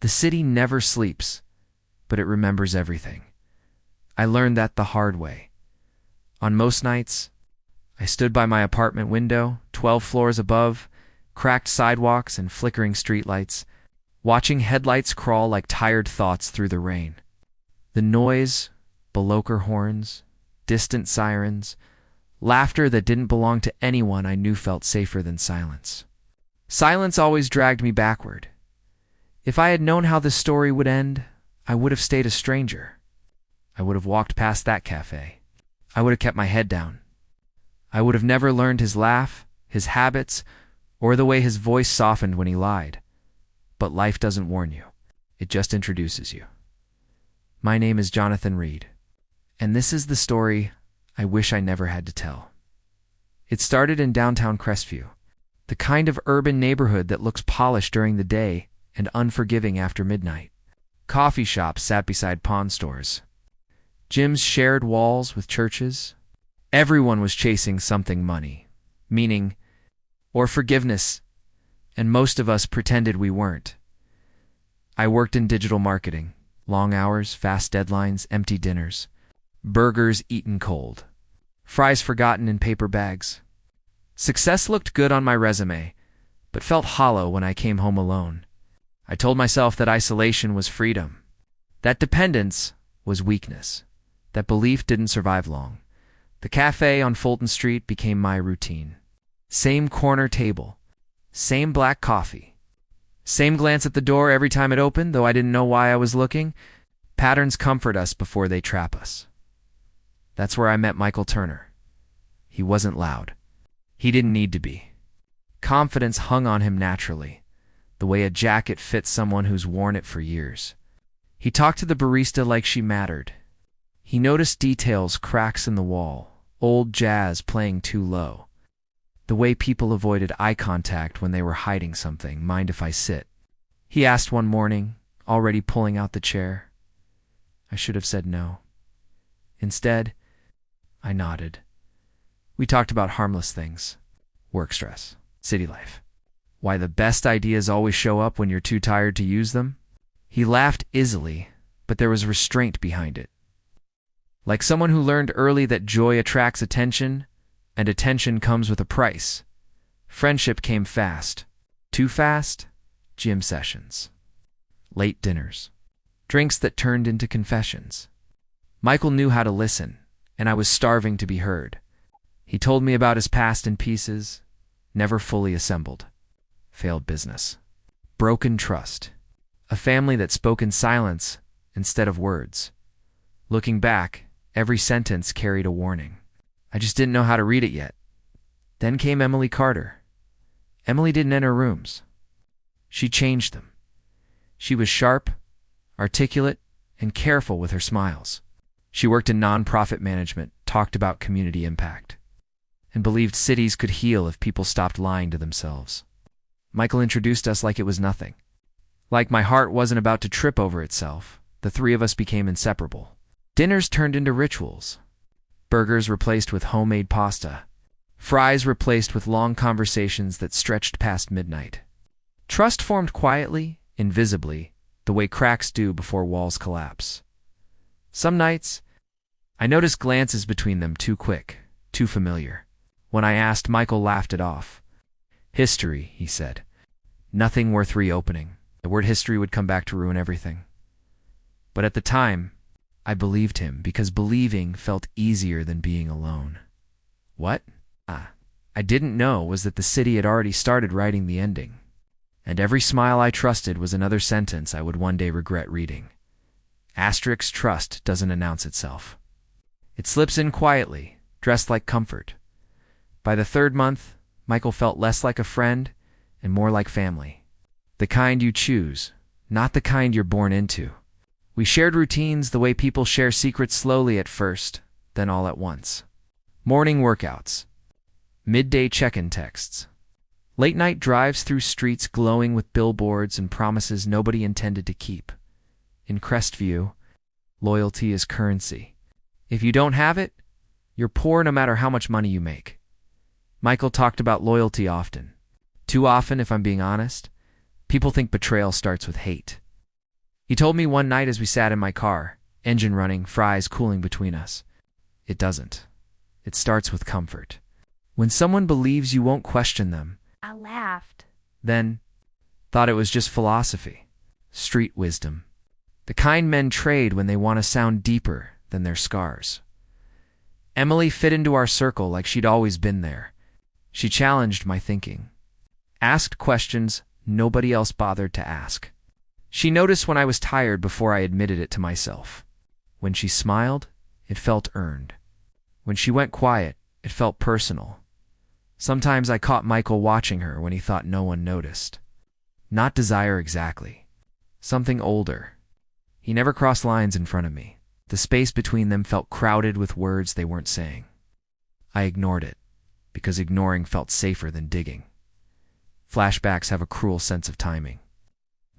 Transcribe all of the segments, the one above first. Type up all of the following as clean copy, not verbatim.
The city never sleeps, but it remembers everything. I learned that the hard way. On most nights, I stood by my apartment window, 12 floors above, cracked sidewalks and flickering streetlights, watching headlights crawl like tired thoughts through the rain. The noise, Baloker horns, distant sirens, laughter that didn't belong to anyone I knew felt safer than silence. Silence always dragged me backward. If I had known how this story would end, I would have stayed a stranger. I would have walked past that cafe. I would have kept my head down. I would have never learned his laugh, his habits, or the way his voice softened when he lied. But life doesn't warn you. It just introduces you. My name is Jonathan Reed, and this is the story I wish I never had to tell. It started in downtown Crestview, the kind of urban neighborhood that looks polished during the day and unforgiving after midnight. Coffee shops sat beside pawn stores. Gyms shared walls with churches. Everyone was chasing something: money, meaning, or forgiveness, and most of us pretended we weren't. I worked in digital marketing. Long hours, fast deadlines, empty dinners. Burgers eaten cold. Fries forgotten in paper bags. Success looked good on my resume, but felt hollow when I came home alone. I told myself that isolation was freedom, that dependence was weakness, that belief didn't survive long. The cafe on Fulton Street became my routine. Same corner table, same black coffee, same glance at the door every time it opened, though I didn't know why I was looking. Patterns comfort us before they trap us. That's where I met Michael Turner. He wasn't loud. He didn't need to be. Confidence hung on him naturally, the way a jacket fits someone who's worn it for years. He talked to the barista like she mattered. He noticed details: cracks in the wall, old jazz playing too low, the way people avoided eye contact when they were hiding something. "Mind if I sit?" he asked one morning, already pulling out the chair. I should have said no. Instead, I nodded. We talked about harmless things: work stress, city life, why the best ideas always show up when you're too tired to use them. He laughed easily, but there was restraint behind it. Like someone who learned early that joy attracts attention, and attention comes with a price. Friendship came fast. Too fast? Gym sessions. Late dinners. Drinks that turned into confessions. Michael knew how to listen, and I was starving to be heard. He told me about his past in pieces, never fully assembled. Failed business. Broken trust. A family that spoke in silence instead of words. Looking back, every sentence carried a warning. I just didn't know how to read it yet. Then came Emily Carter. Emily didn't enter rooms. She changed them. She was sharp, articulate, and careful with her smiles. She worked in nonprofit management, talked about community impact, and believed cities could heal if people stopped lying to themselves. Michael introduced us like it was nothing. Like my heart wasn't about to trip over itself, the three of us became inseparable. Dinners turned into rituals. Burgers replaced with homemade pasta. Fries replaced with long conversations that stretched past midnight. Trust formed quietly, invisibly, the way cracks do before walls collapse. Some nights, I noticed glances between them too quick, too familiar. When I asked, Michael laughed it off. "History," he said. "Nothing worth reopening." The word history would come back to ruin everything. But at the time, I believed him because believing felt easier than being alone. What? I didn't know was that the city had already started writing the ending. And every smile I trusted was another sentence I would one day regret reading. Asterisk trust doesn't announce itself. It slips in quietly, dressed like comfort. By the third month, Michael felt less like a friend and more like family. The kind you choose, not the kind you're born into. We shared routines the way people share secrets, slowly at first, then all at once. Morning workouts. Midday check-in texts. Late-night drives through streets glowing with billboards and promises nobody intended to keep. In Crestview, loyalty is currency. If you don't have it, you're poor no matter how much money you make. Michael talked about loyalty often. Too often, if I'm being honest. People think betrayal starts with hate. He told me one night as we sat in my car, engine running, fries cooling between us. It doesn't. It starts with comfort. When someone believes you won't question them. I laughed. Then, thought it was just philosophy, street wisdom. The kind men trade when they want to sound deeper than their scars. Emily fit into our circle like she'd always been there. She challenged my thinking, asked questions nobody else bothered to ask. She noticed when I was tired before I admitted it to myself. When she smiled, it felt earned. When she went quiet, it felt personal. Sometimes I caught Michael watching her when he thought no one noticed. Not desire exactly. Something older. He never crossed lines in front of me. The space between them felt crowded with words they weren't saying. I ignored it, because ignoring felt safer than digging. Flashbacks have a cruel sense of timing.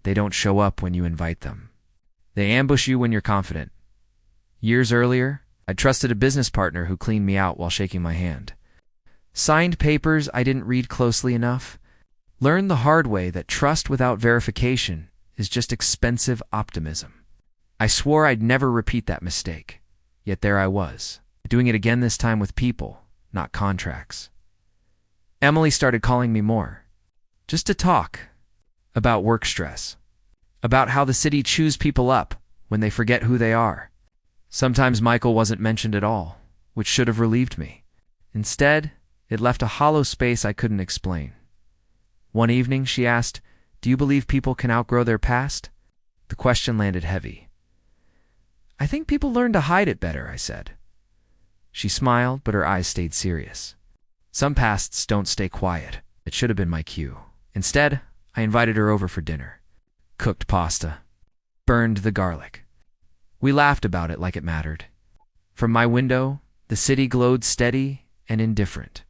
They don't show up when you invite them. They ambush you when you're confident. Years earlier, I trusted a business partner who cleaned me out while shaking my hand. Signed papers I didn't read closely enough. Learned the hard way that trust without verification is just expensive optimism. I swore I'd never repeat that mistake. Yet there I was, doing it again this time with people, not contracts. Emily started calling me more. Just to talk. About work stress. About how the city chews people up when they forget who they are. Sometimes Michael wasn't mentioned at all, which should have relieved me. Instead, it left a hollow space I couldn't explain. One evening, she asked, "Do you believe people can outgrow their past?" The question landed heavy. "I think people learn to hide it better," I said. She smiled, but her eyes stayed serious. Some pasts don't stay quiet. It should have been my cue. Instead, I invited her over for dinner. Cooked pasta. Burned the garlic. We laughed about it like it mattered. From my window, the city glowed steady and indifferent.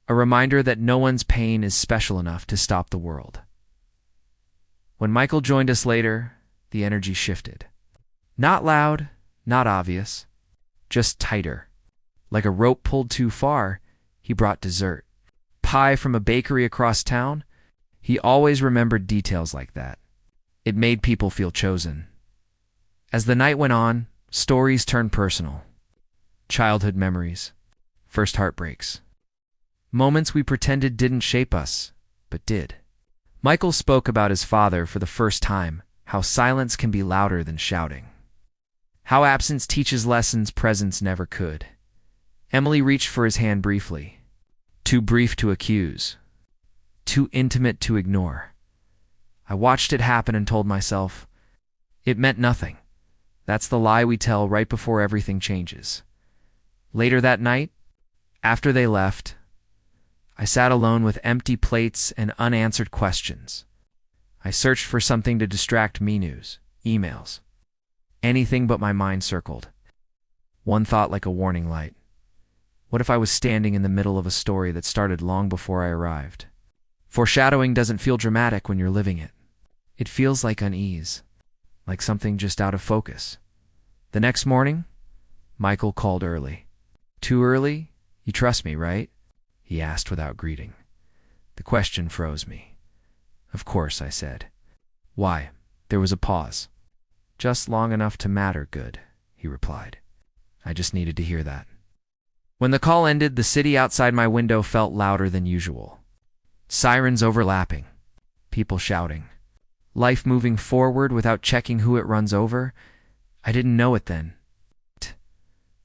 A reminder that no one's pain is special enough to stop the world. When Michael joined us later, the energy shifted. Not loud, not obvious, just tighter. Like a rope pulled too far, he brought dessert. Pie from a bakery across town. He always remembered details like that. It made people feel chosen. As the night went on, stories turned personal. Childhood memories. First heartbreaks. Moments we pretended didn't shape us, but did. Michael spoke about his father for the first time, how silence can be louder than shouting. How absence teaches lessons presence never could. Emily reached for his hand briefly. Too brief to accuse. Too intimate to ignore. I watched it happen and told myself, it meant nothing. That's the lie we tell right before everything changes. Later that night, after they left, I sat alone with empty plates and unanswered questions. I searched for something to distract me, news, emails. Anything but my mind circled. One thought like a warning light. What if I was standing in the middle of a story that started long before I arrived? Foreshadowing doesn't feel dramatic when you're living it. It feels like unease, like something just out of focus. The next morning, Michael called early. "Too early? You trust me, right?" he asked without greeting. The question froze me. "Of course," I said. "Why?" There was a pause. "Just long enough to matter good," he replied. I just needed to hear that. When the call ended, the city outside my window felt louder than usual. Sirens overlapping. People shouting. Life moving forward without checking who it runs over. I didn't know it then.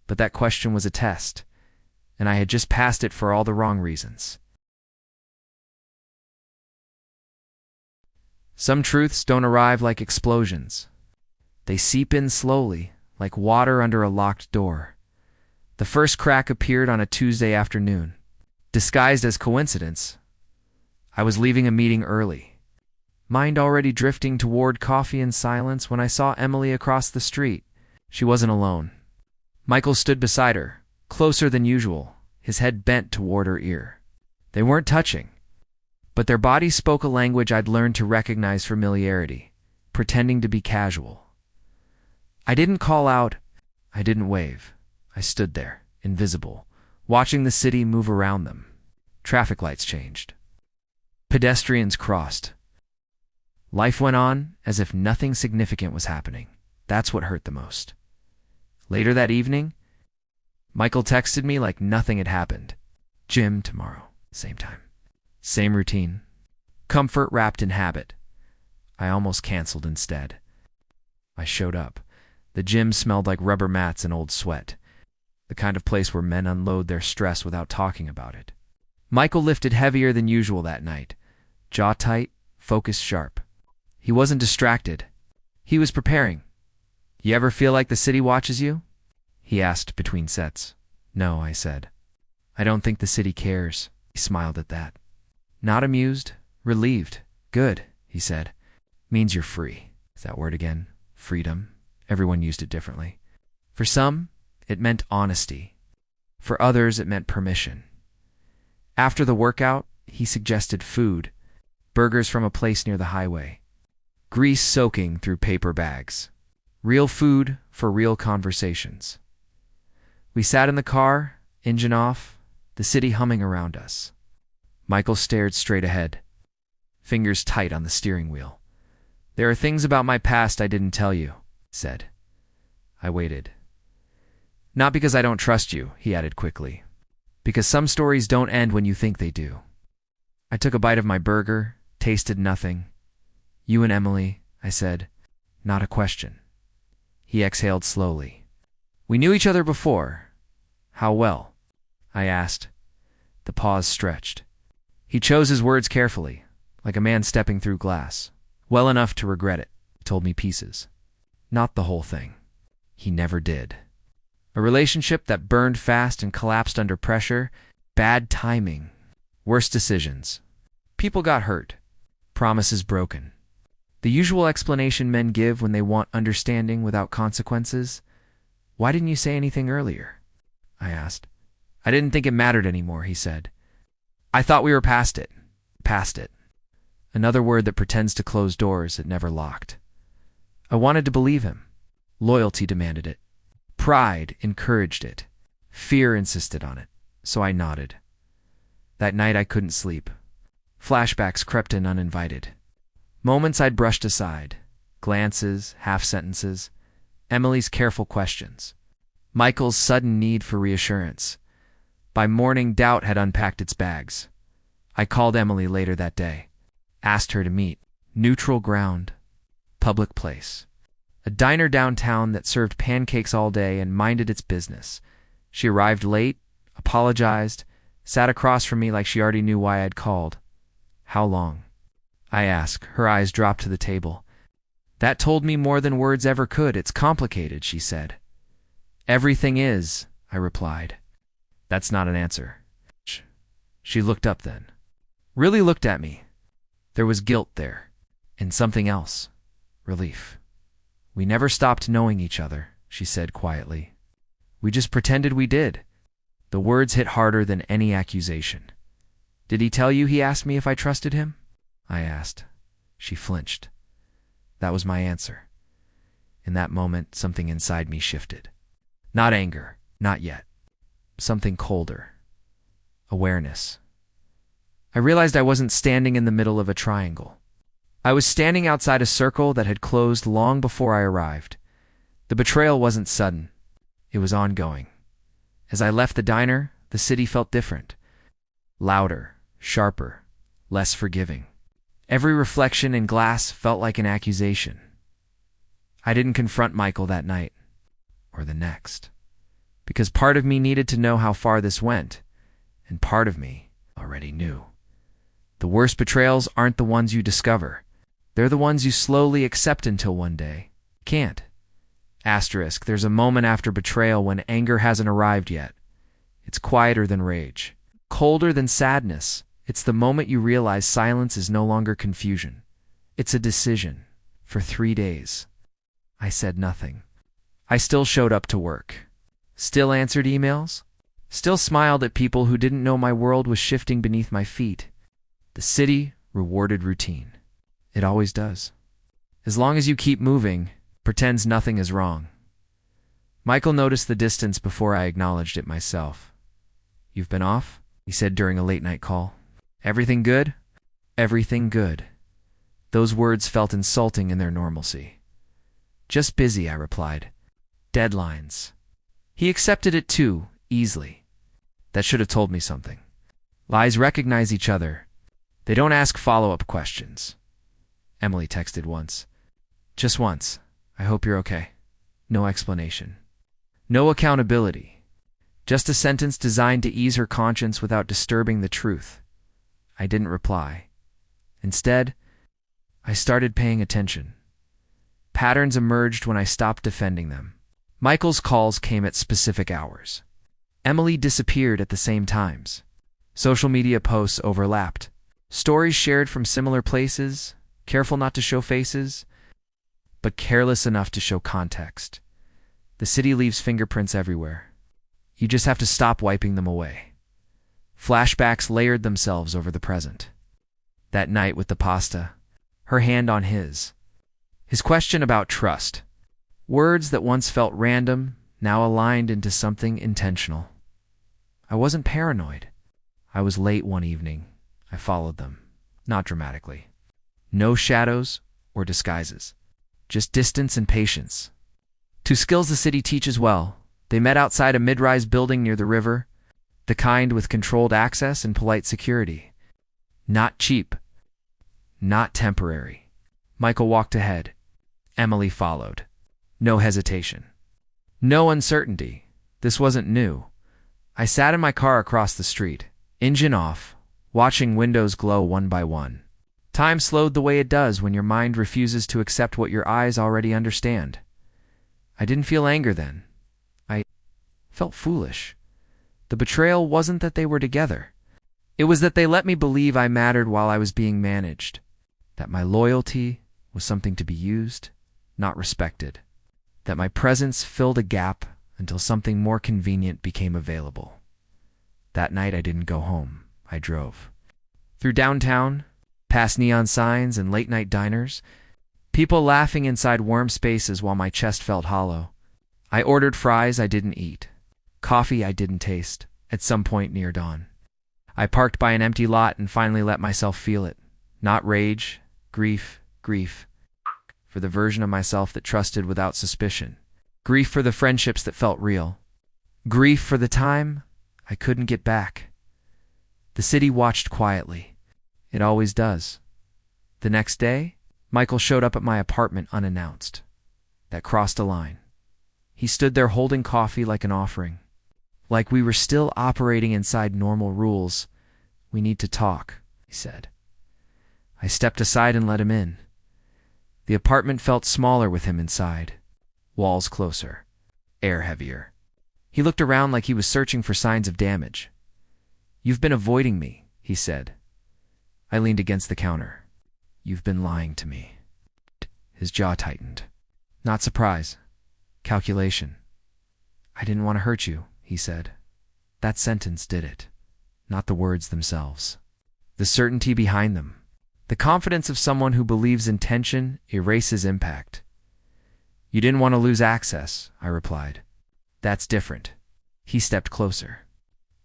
But that question was a test, and I had just passed it for all the wrong reasons. Some truths don't arrive like explosions. They seep in slowly, like water under a locked door. The first crack appeared on a Tuesday afternoon. Disguised as coincidence, I was leaving a meeting early. Mind already drifting toward coffee and silence when I saw Emily across the street. She wasn't alone. Michael stood beside her, closer than usual, his head bent toward her ear. They weren't touching, but their bodies spoke a language I'd learned to recognize familiarity, pretending to be casual. I didn't call out. I didn't wave. I stood there, invisible, watching the city move around them. Traffic lights changed. Pedestrians crossed. Life went on as if nothing significant was happening. That's what hurt the most. Later that evening, Michael texted me like nothing had happened. Gym tomorrow, same time. Same routine. Comfort wrapped in habit. I almost canceled instead. I showed up. The gym smelled like rubber mats and old sweat. The kind of place where men unload their stress without talking about it. Michael lifted heavier than usual that night. Jaw tight, focus sharp. He wasn't distracted. He was preparing. You ever feel like the city watches you? He asked between sets. No, I said. I don't think the city cares. He smiled at that. Not amused, relieved. Good, he said. Means you're free. Is that word again? Freedom. Everyone used it differently. For some, it meant honesty. For others, it meant permission. After the workout, he suggested food. Burgers from a place near the highway. Grease soaking through paper bags. Real food for real conversations. We sat in the car, engine off, the city humming around us. Michael stared straight ahead, fingers tight on the steering wheel. There are things about my past I didn't tell you, he said. I waited. Not because I don't trust you, he added quickly. Because some stories don't end when you think they do. I took a bite of my burger, tasted nothing. You and Emily, I said. Not a question. He exhaled slowly. We knew each other before. How well? I asked. The pause stretched. He chose his words carefully, like a man stepping through glass. Well enough to regret it, he told me pieces. Not the whole thing. He never did. A relationship that burned fast and collapsed under pressure, bad timing, worse decisions. People got hurt, promises broken. The usual explanation men give when they want understanding without consequences. Why didn't you say anything earlier? I asked. I didn't think it mattered anymore, he said. I thought we were past it. Past it. Another word that pretends to close doors it never locked. I wanted to believe him. Loyalty demanded it. Pride encouraged it. Fear insisted on it. So I nodded. That night I couldn't sleep. Flashbacks crept in uninvited. Moments I'd brushed aside. Glances, half-sentences. Emily's careful questions. Michael's sudden need for reassurance. By morning, doubt had unpacked its bags. I called Emily later that day. Asked her to meet. Neutral ground. Public place. A diner downtown that served pancakes all day and minded its business. She arrived late, apologized, sat across from me like she already knew why I'd called. How long? I asked. Her eyes dropped to the table. That told me more than words ever could. It's complicated, she said. Everything is, I replied. That's not an answer. She looked up then. Really looked at me. There was guilt there. And something else. Relief. We never stopped knowing each other, she said quietly. We just pretended we did. The words hit harder than any accusation. Did he tell you he asked me if I trusted him? I asked. She flinched. That was my answer. In that moment, something inside me shifted. Not anger, not yet. Something colder. Awareness. I realized I wasn't standing in the middle of a triangle. I was standing outside a circle that had closed long before I arrived. The betrayal wasn't sudden. It was ongoing. As I left the diner, the city felt different. Louder, sharper, less forgiving. Every reflection in glass felt like an accusation. I didn't confront Michael that night, or the next, because part of me needed to know how far this went, and part of me already knew. The worst betrayals aren't the ones you discover. They're the ones you slowly accept until one day can't. Asterisk, there's a moment after betrayal when anger hasn't arrived yet. It's quieter than rage, colder than sadness. It's the moment you realize silence is no longer confusion. It's a decision. For 3 days, I said nothing. I still showed up to work. Still answered emails. Still smiled at people who didn't know my world was shifting beneath my feet. The city rewarded routine. It always does. As long as you keep moving, pretends nothing is wrong. Michael noticed the distance before I acknowledged it myself. You've been off? He said during a late-night call. Everything good? Everything good. Those words felt insulting in their normalcy. Just busy, I replied. Deadlines. He accepted it too, easily. That should have told me something. Lies recognize each other. They don't ask follow-up questions. Emily texted once. Just once. I hope you're okay. No explanation. No accountability. Just a sentence designed to ease her conscience without disturbing the truth. I didn't reply. Instead, I started paying attention. Patterns emerged when I stopped defending them. Michael's calls came at specific hours. Emily disappeared at the same times. Social media posts overlapped. Stories shared from similar places, careful not to show faces, but careless enough to show context. The city leaves fingerprints everywhere. You just have to stop wiping them away. Flashbacks layered themselves over the present. That night with the pasta, her hand on his question about trust. Words that once felt random, now aligned into something intentional. I wasn't paranoid. I was late one evening. I followed them, not dramatically. No shadows or disguises, just distance and patience. Two skills the city teaches well. They met outside a mid-rise building near the river, the kind with controlled access and polite security. Not cheap, not temporary. Michael walked ahead. Emily followed. No hesitation. No uncertainty. This wasn't new. I sat in my car across the street, engine off, watching windows glow one by one. Time slowed the way it does when your mind refuses to accept what your eyes already understand. I didn't feel anger then. I felt foolish. The betrayal wasn't that they were together. It was that they let me believe I mattered while I was being managed, that my loyalty was something to be used, not respected, that my presence filled a gap until something more convenient became available. That night I didn't go home. I drove. Through downtown, past neon signs and late-night diners, people laughing inside warm spaces while my chest felt hollow. I ordered fries I didn't eat, coffee I didn't taste, at some point near dawn. I parked by an empty lot and finally let myself feel it. Not rage, grief, for the version of myself that trusted without suspicion. Grief for the friendships that felt real. Grief for the time I couldn't get back. The city watched quietly. It always does. The next day, Michael showed up at my apartment unannounced. That crossed a line. He stood there holding coffee like an offering. Like we were still operating inside normal rules. We need to talk, he said. I stepped aside and let him in. The apartment felt smaller with him inside. Walls closer. Air heavier. He looked around like he was searching for signs of damage. You've been avoiding me, he said. I leaned against the counter. You've been lying to me. His jaw tightened. Not surprise. Calculation. I didn't want to hurt you, he said. That sentence did it. Not the words themselves. The certainty behind them. The confidence of someone who believes intention erases impact. You didn't want to lose access, I replied. That's different. He stepped closer.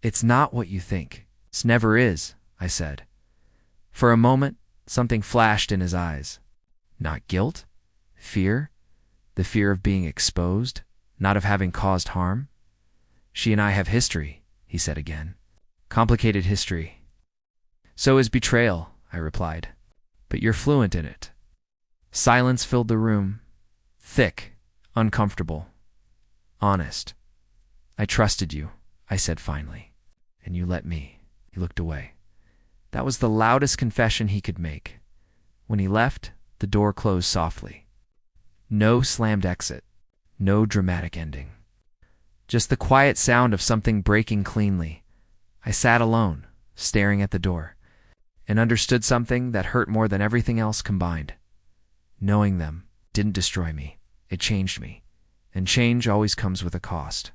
It's not what you think. It never is, I said. For a moment, something flashed in his eyes. Not guilt? Fear? The fear of being exposed? Not of having caused harm? She and I have history, he said again. Complicated history. So is betrayal, I replied. But you're fluent in it. Silence filled the room. Thick, uncomfortable, honest. I trusted you, I said finally. And you let me. He looked away. That was the loudest confession he could make. When he left, the door closed softly. No slammed exit. No dramatic ending. Just the quiet sound of something breaking cleanly. I sat alone, staring at the door, and understood something that hurt more than everything else combined. Knowing them didn't destroy me. It changed me. And change always comes with a cost.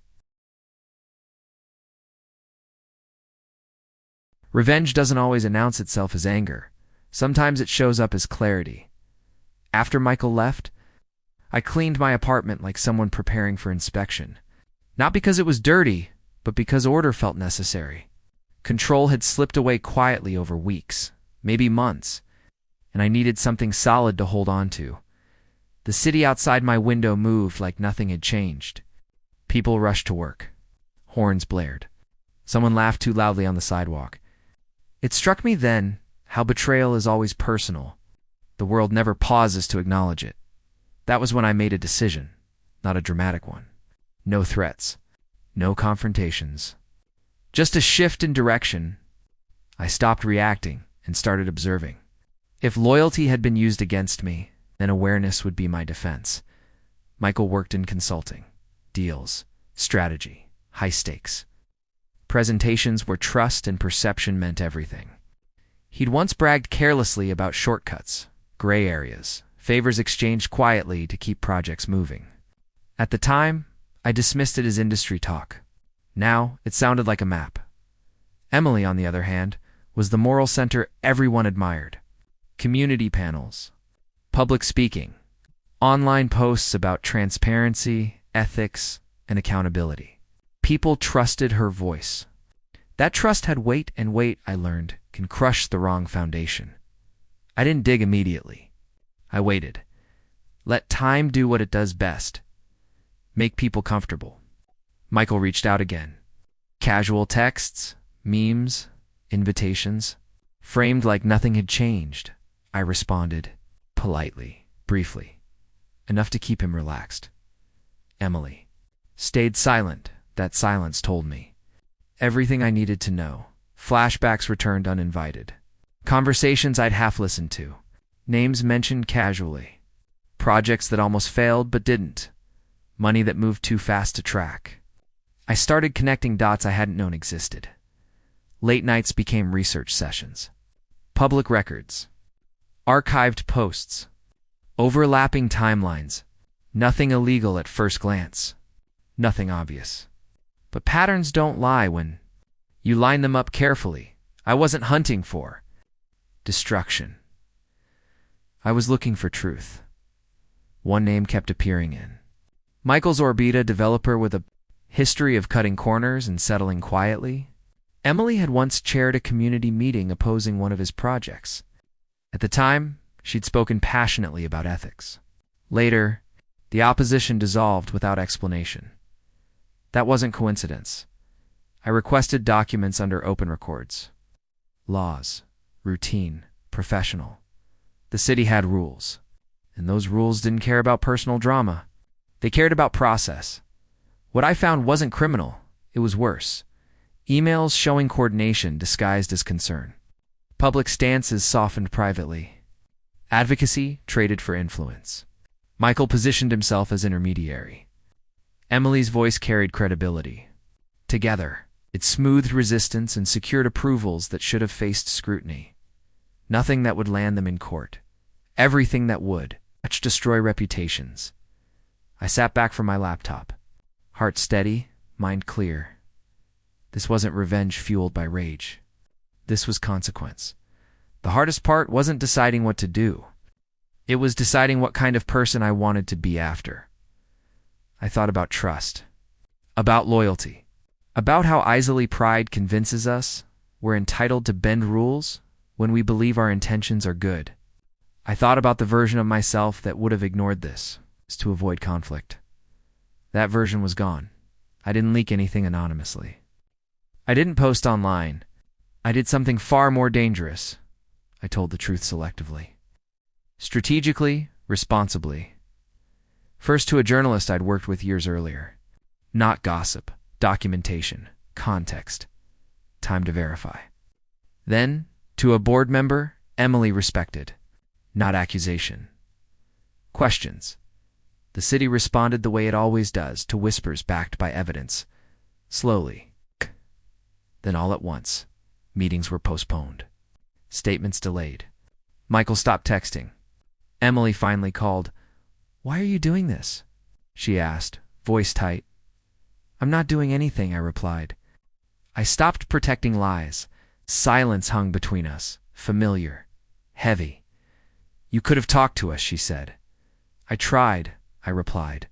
Revenge doesn't always announce itself as anger. Sometimes it shows up as clarity. After Michael left, I cleaned my apartment like someone preparing for inspection. Not because it was dirty, but because order felt necessary. Control had slipped away quietly over weeks, maybe months, and I needed something solid to hold on to. The city outside my window moved like nothing had changed. People rushed to work. Horns blared. Someone laughed too loudly on the sidewalk. It struck me then how betrayal is always personal. The world never pauses to acknowledge it. That was when I made a decision, not a dramatic one. No threats. No confrontations. Just a shift in direction. I stopped reacting and started observing. If loyalty had been used against me, then awareness would be my defense. Michael worked in consulting, deals, strategy, high stakes. Presentations where trust and perception meant everything. He'd once bragged carelessly about shortcuts, gray areas, favors exchanged quietly to keep projects moving. At the time, I dismissed it as industry talk. Now, it sounded like a map. Emily, on the other hand, was the moral center everyone admired. Community panels, public speaking, online posts about transparency, ethics, and accountability. People trusted her voice. That trust had weight, and weight, I learned, can crush the wrong foundation. I didn't dig immediately. I waited. Let time do what it does best. Make people comfortable. Michael reached out again. Casual texts, memes, invitations, framed like nothing had changed. I responded, politely, briefly, enough to keep him relaxed. Emily stayed silent. That silence told me everything I needed to know. Flashbacks returned uninvited. Conversations I'd half listened to. Names mentioned casually. Projects that almost failed but didn't. Money that moved too fast to track. I started connecting dots I hadn't known existed. Late nights became research sessions. Public records. Archived posts. Overlapping timelines. Nothing illegal at first glance. Nothing obvious. But patterns don't lie when you line them up carefully. I wasn't hunting for destruction. I was looking for truth. One name kept appearing in. Michael's Orbita, developer with a history of cutting corners and settling quietly. Emily had once chaired a community meeting opposing one of his projects. At the time, she'd spoken passionately about ethics. Later, the opposition dissolved without explanation. That wasn't coincidence. I requested documents under open records. Laws, routine, professional. The city had rules, and those rules didn't care about personal drama. They cared about process. What I found wasn't criminal, it was worse. Emails showing coordination disguised as concern. Public stances softened privately. Advocacy traded for influence. Michael positioned himself as intermediary. Emily's voice carried credibility. Together, it smoothed resistance and secured approvals that should have faced scrutiny. Nothing that would land them in court. Everything that would destroy reputations. I sat back from my laptop. Heart steady, mind clear. This wasn't revenge fueled by rage. This was consequence. The hardest part wasn't deciding what to do. It was deciding what kind of person I wanted to be after. I thought about trust, about loyalty, about how easily pride convinces us we're entitled to bend rules when we believe our intentions are good. I thought about the version of myself that would have ignored this to avoid conflict. That version was gone. I didn't leak anything anonymously. I didn't post online. I did something far more dangerous. I told the truth selectively. Strategically, responsibly. First to a journalist I'd worked with years earlier. Not gossip, documentation, context. Time to verify. Then, to a board member Emily respected. Not accusation. Questions. The city responded the way it always does, to whispers backed by evidence. Slowly. Then all at once, meetings were postponed. Statements delayed. Michael stopped texting. Emily finally called. "Why are you doing this?" she asked, voice tight. "I'm not doing anything," I replied. I stopped protecting lies. Silence hung between us, familiar, heavy. "You could have talked to us," she said. "I tried," I replied.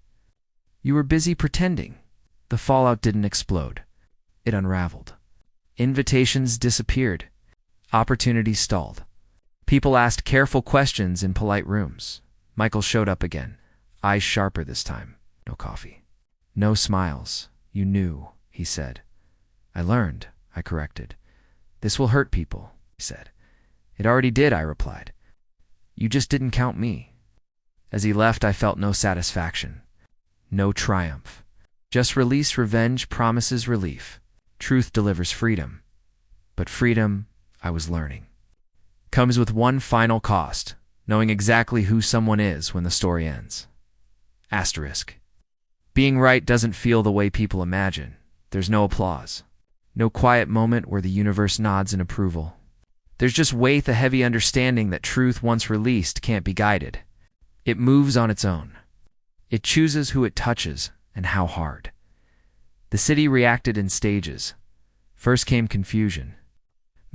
"You were busy pretending." The fallout didn't explode. It unraveled. Invitations disappeared. Opportunities stalled. People asked careful questions in polite rooms. Michael showed up again, eyes sharper this time. No coffee. No smiles. You knew, he said. I learned, I corrected. This will hurt people, he said. It already did, I replied. You just didn't count me. As he left, I felt no satisfaction, no triumph. Just release, revenge promises relief. Truth delivers freedom. But freedom, I was learning, comes with one final cost, knowing exactly who someone is when the story ends. Asterisk. Being right doesn't feel the way people imagine. There's no applause. No quiet moment where the universe nods in approval. There's just weight, the heavy understanding that truth once released can't be guided. It moves on its own. It chooses who it touches and how hard. The city reacted in stages. First came confusion.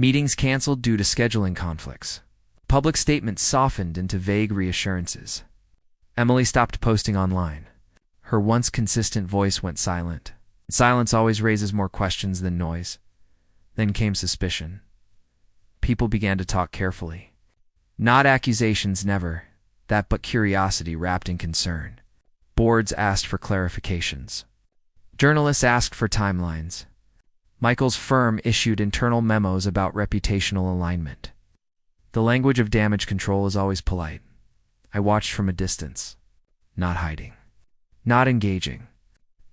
Meetings canceled due to scheduling conflicts. Public statements softened into vague reassurances. Emily stopped posting online. Her once consistent voice went silent. Silence always raises more questions than noise. Then came suspicion. People began to talk carefully. Not accusations, never. That but curiosity wrapped in concern. Boards asked for clarifications. Journalists asked for timelines. Michael's firm issued internal memos about reputational alignment. The language of damage control is always polite. I watched from a distance. Not hiding. Not engaging.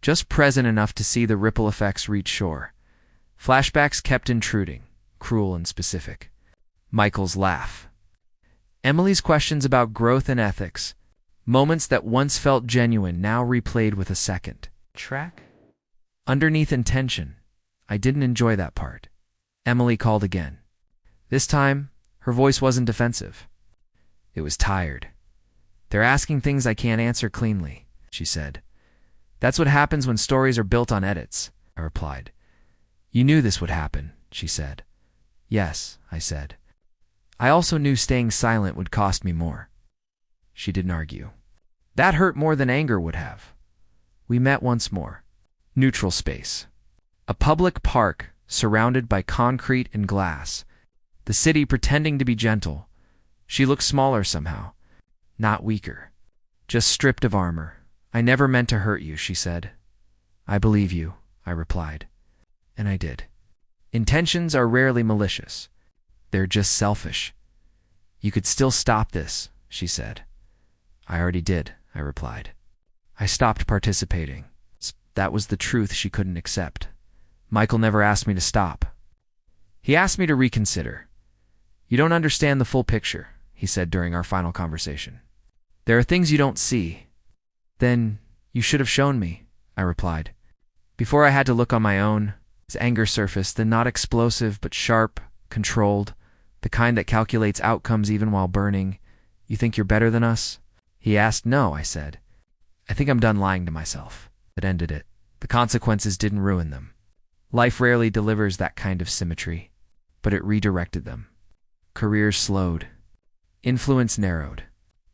Just present enough to see the ripple effects reach shore. Flashbacks kept intruding, cruel and specific. Michael's laugh. Emily's questions about growth and ethics. Moments that once felt genuine now replayed with a second track. Underneath intention. I didn't enjoy that part. Emily called again. This time, her voice wasn't defensive. It was tired. They're asking things I can't answer cleanly, she said. That's what happens when stories are built on edits, I replied. You knew this would happen, she said. Yes, I said. I also knew staying silent would cost me more. She didn't argue. That hurt more than anger would have. We met once more. Neutral space. A public park surrounded by concrete and glass. The city pretending to be gentle. She looked smaller somehow. Not weaker. Just stripped of armor. I never meant to hurt you, she said. I believe you, I replied. And I did. Intentions are rarely malicious. They're just selfish. You could still stop this, she said. I already did, I replied. I stopped participating. That was the truth she couldn't accept. Michael never asked me to stop. He asked me to reconsider. You don't understand the full picture, he said during our final conversation. There are things you don't see. Then you should have shown me, I replied. Before I had to look on my own, his anger surfaced, then not explosive but sharp, controlled, the kind that calculates outcomes even while burning. You think you're better than us? He asked. No, I said. I think I'm done lying to myself. That ended it. The consequences didn't ruin them. Life rarely delivers that kind of symmetry, but it redirected them. Careers slowed. Influence narrowed.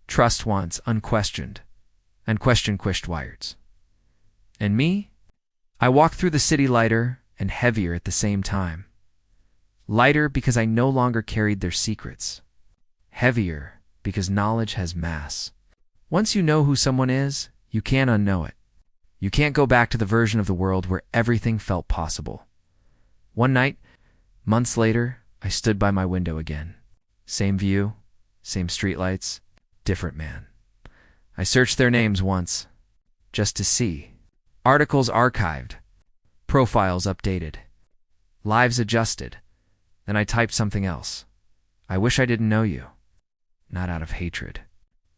Trust once unquestioned. And question quished wires. And me? I walked through the city lighter and heavier at the same time. Lighter because I no longer carried their secrets. Heavier because knowledge has mass. Once you know who someone is, you can't unknow it. You can't go back to the version of the world where everything felt possible. One night, months later, I stood by my window again. Same view, same streetlights, different man. I searched their names once, just to see. Articles archived, profiles updated, lives adjusted. Then I typed something else. I wish I didn't know you. Not out of hatred.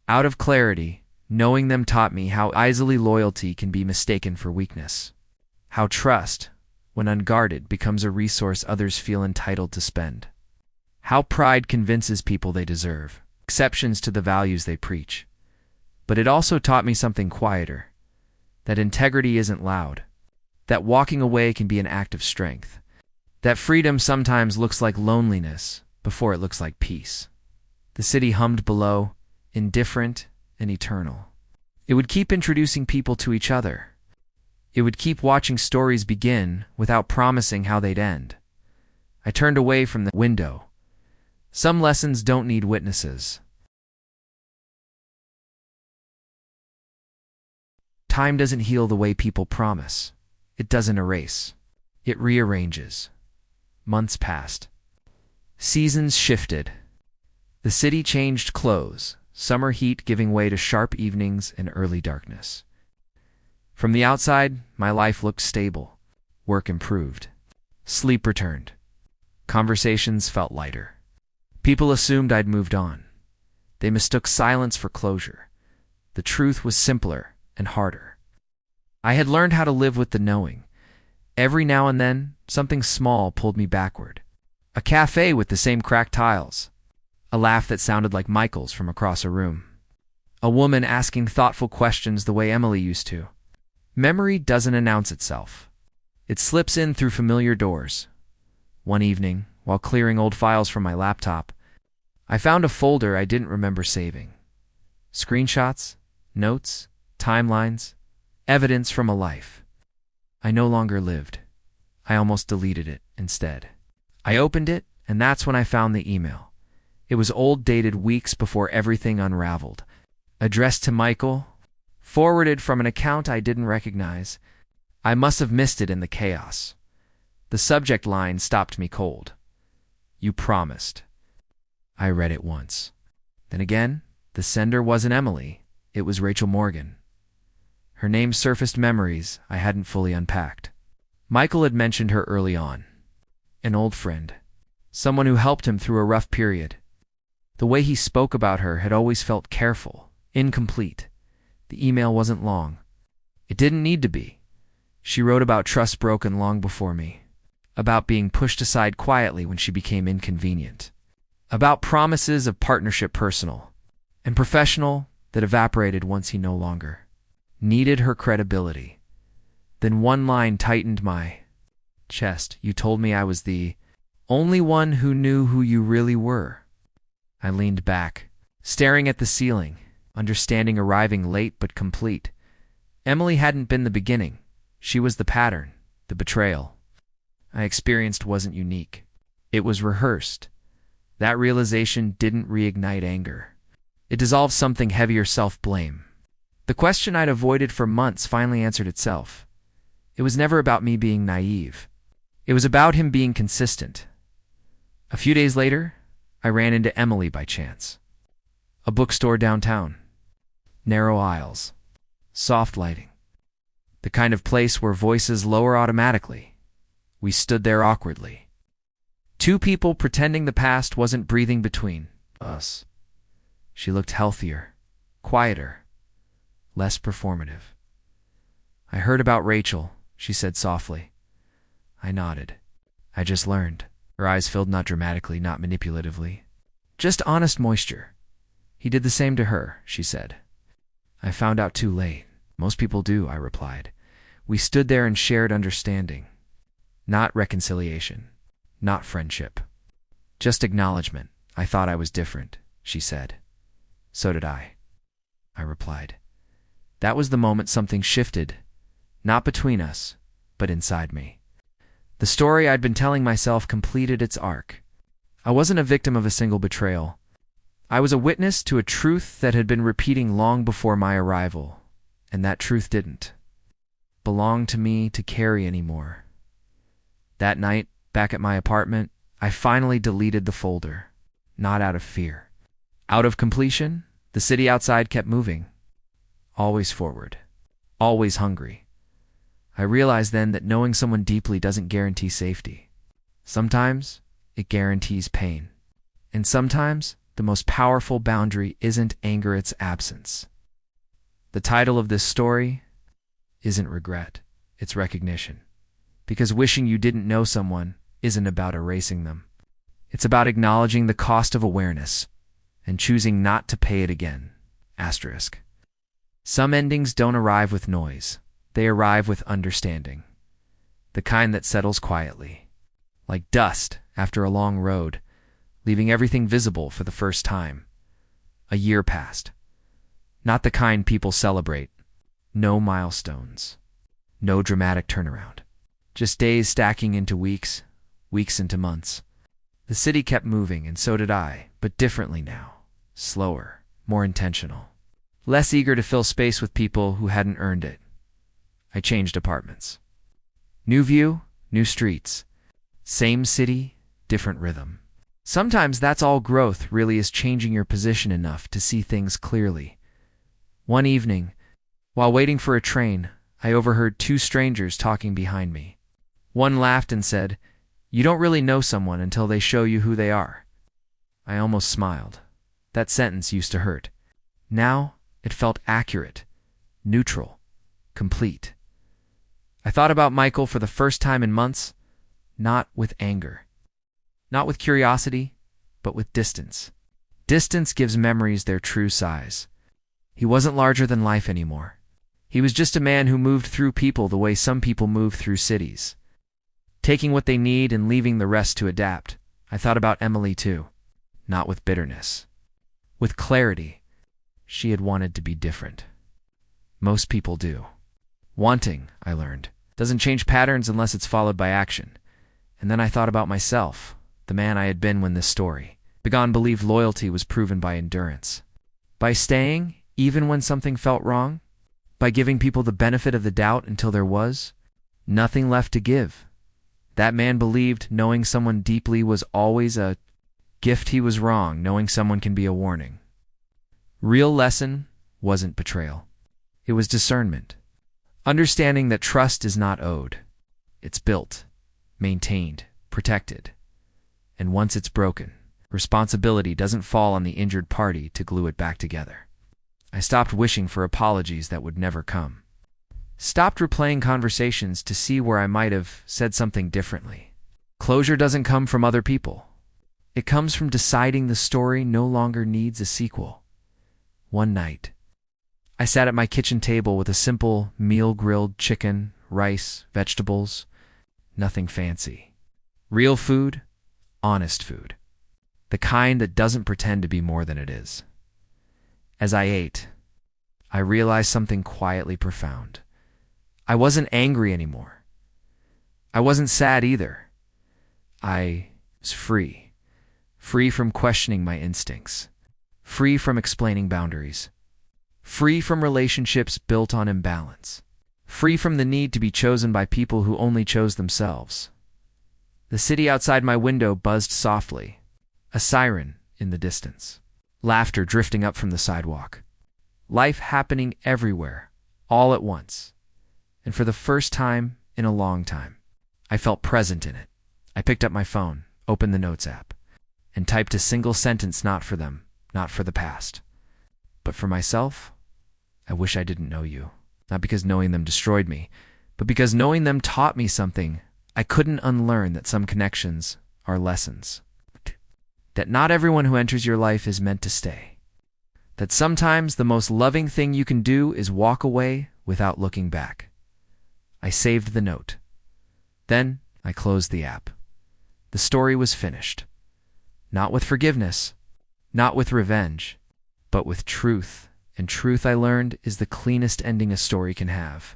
Out of clarity, knowing them taught me how easily loyalty can be mistaken for weakness. How trust, when unguarded, becomes a resource others feel entitled to spend. How pride convinces people they deserve, exceptions to the values they preach. But it also taught me something quieter, that integrity isn't loud, that walking away can be an act of strength, that freedom sometimes looks like loneliness before it looks like peace. The city hummed below, indifferent and eternal. It would keep introducing people to each other. It would keep watching stories begin without promising how they'd end. I turned away from the window. Some lessons don't need witnesses. Time doesn't heal the way people promise. It doesn't erase. It rearranges. Months passed. Seasons shifted. The city changed clothes, summer heat giving way to sharp evenings and early darkness. From the outside, my life looked stable. Work improved. Sleep returned. Conversations felt lighter. People assumed I'd moved on. They mistook silence for closure. The truth was simpler and harder. I had learned how to live with the knowing. Every now and then, something small pulled me backward. A cafe with the same cracked tiles. A laugh that sounded like Michael's from across a room. A woman asking thoughtful questions the way Emily used to. Memory doesn't announce itself. It slips in through familiar doors. One evening, while clearing old files from my laptop, I found a folder I didn't remember saving. Screenshots, notes, timelines, evidence from a life I no longer lived. I almost deleted it instead. I opened it, and that's when I found the email. It was old, dated weeks before everything unraveled. Addressed to Michael, forwarded from an account I didn't recognize. I must have missed it in the chaos. The subject line stopped me cold. You promised. I read it once. Then again, the sender wasn't Emily. It was Rachel Morgan. Her name surfaced memories I hadn't fully unpacked. Michael had mentioned her early on. An old friend. Someone who helped him through a rough period. The way he spoke about her had always felt careful, incomplete. The email wasn't long. It didn't need to be. She wrote about trust broken long before me. About being pushed aside quietly when she became inconvenient. About promises of partnership personal and professional that evaporated once he no longer needed her credibility. Then one line tightened my chest. You told me I was the only one who knew who you really were. I leaned back, staring at the ceiling, understanding arriving late but complete. Emily hadn't been the beginning. She was the pattern, the betrayal I experienced wasn't unique. It was rehearsed. That realization didn't reignite anger. It dissolved something heavier, self-blame. The question I'd avoided for months finally answered itself. It was never about me being naive. It was about him being consistent. A few days later, I ran into Emily by chance. A bookstore downtown. Narrow aisles. Soft lighting. The kind of place where voices lower automatically. We stood there awkwardly. Two people pretending the past wasn't breathing between us. She looked healthier, quieter, less performative. I heard about Rachel, she said softly. I nodded. I just learned. Her eyes filled, not dramatically, not manipulatively. Just honest moisture. He did the same to her, she said. I found out too late. Most people do, I replied. We stood there in shared understanding. Not reconciliation. Not friendship. Just acknowledgement. I thought I was different, she said. So did I replied. That was the moment something shifted, not between us, but inside me. The story I'd been telling myself completed its arc. I wasn't a victim of a single betrayal. I was a witness to a truth that had been repeating long before my arrival, and that truth didn't belong to me to carry anymore. That night, back at my apartment, I finally deleted the folder, not out of fear. Out of completion, the city outside kept moving. Always forward. Always hungry. I realized then that knowing someone deeply doesn't guarantee safety. Sometimes, it guarantees pain. And sometimes, the most powerful boundary isn't anger, it's absence. The title of this story isn't regret, it's recognition. Because wishing you didn't know someone isn't about erasing them. It's about acknowledging the cost of awareness and choosing not to pay it again. Asterisk. Some endings don't arrive with noise. They arrive with understanding. The kind that settles quietly. Like dust after a long road, leaving everything visible for the first time. A year passed. Not the kind people celebrate. No milestones. No dramatic turnaround. Just days stacking into weeks, weeks into months. The city kept moving, and so did I, but differently now. Slower, more intentional. Less eager to fill space with people who hadn't earned it. I changed apartments. New view, new streets. Same city, different rhythm. Sometimes that's all growth really is, changing your position enough to see things clearly. One evening, while waiting for a train, I overheard two strangers talking behind me. One laughed and said, "You don't really know someone until they show you who they are." I almost smiled. That sentence used to hurt. Now it felt accurate, neutral, complete. I thought about Michael for the first time in months, not with anger. Not with curiosity, but with distance. Distance gives memories their true size. He wasn't larger than life anymore. He was just a man who moved through people the way some people move through cities, taking what they need and leaving the rest to adapt. I thought about Emily too, not with bitterness. With clarity. She had wanted to be different. Most people do. Wanting, I learned, doesn't change patterns unless it's followed by action. And then I thought about myself, the man I had been when this story began. Believed loyalty was proven by endurance. By staying, even when something felt wrong. By giving people the benefit of the doubt until there was nothing left to give. That man believed knowing someone deeply was always a gift. He was wrong. Knowing someone can be a warning. Real lesson wasn't betrayal. It was discernment. Understanding that trust is not owed. It's built, maintained, protected. And once it's broken, responsibility doesn't fall on the injured party to glue it back together. I stopped wishing for apologies that would never come. Stopped replaying conversations to see where I might have said something differently. Closure doesn't come from other people. It comes from deciding the story no longer needs a sequel. One night, I sat at my kitchen table with a simple meal: grilled chicken, rice, vegetables, nothing fancy. Real food, honest food. The kind that doesn't pretend to be more than it is. As I ate, I realized something quietly profound. I wasn't angry anymore. I wasn't sad either. I was free. Free from questioning my instincts. Free from explaining boundaries. Free from relationships built on imbalance. Free from the need to be chosen by people who only chose themselves. The city outside my window buzzed softly, a siren in the distance. Laughter drifting up from the sidewalk. Life happening everywhere, all at once. And for the first time in a long time, I felt present in it. I picked up my phone, opened the Notes app, and typed a single sentence: not for them, not for the past, but for myself. I wish I didn't know you. Not because knowing them destroyed me, but because knowing them taught me something I couldn't unlearn: that some connections are lessons. That not everyone who enters your life is meant to stay. That sometimes the most loving thing you can do is walk away without looking back. I saved the note. Then I closed the app. The story was finished. Not with forgiveness, not with revenge, but with truth. And truth, I learned, is the cleanest ending a story can have.